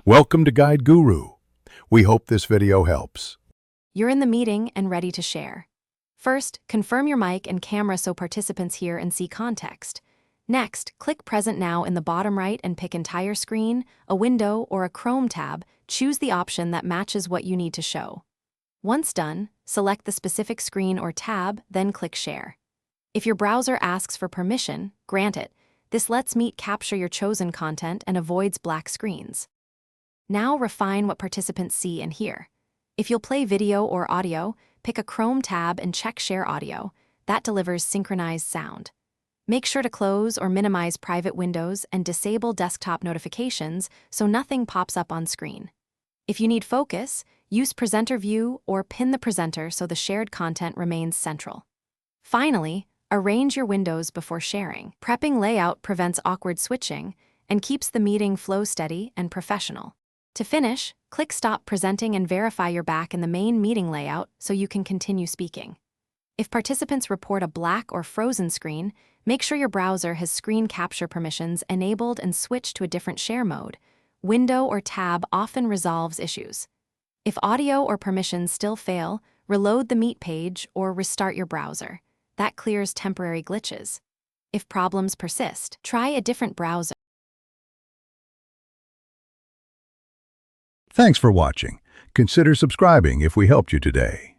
Welcome to Guide Guru. We hope this video helps. You're in the meeting and ready to share. First, confirm your mic and camera so participants hear and see context. Next, click Present Now in the bottom right and pick Entire Screen, a window, or a Chrome tab. Choose the option that matches what you need to show. Once done, select the specific screen or tab, then click Share. If your browser asks for permission, grant it. This lets Meet capture your chosen content and avoids black screens. Now refine what participants see and hear. If you'll play video or audio, pick a Chrome tab and check Share Audio. That delivers synchronized sound. Make sure to close or minimize private windows and disable desktop notifications so nothing pops up on screen. If you need focus, use Presenter View or pin the presenter so the shared content remains central. Finally, arrange your windows before sharing. Prepping layout prevents awkward switching and keeps the meeting flow steady and professional. To finish, click Stop Presenting and verify you're back in the main meeting layout so you can continue speaking. If participants report a black or frozen screen, make sure your browser has screen capture permissions enabled and switch to a different share mode. Window or tab often resolves issues. If audio or permissions still fail, reload the Meet page or restart your browser. That clears temporary glitches. If problems persist, try a different browser. Thanks for watching. Consider subscribing if we helped you today.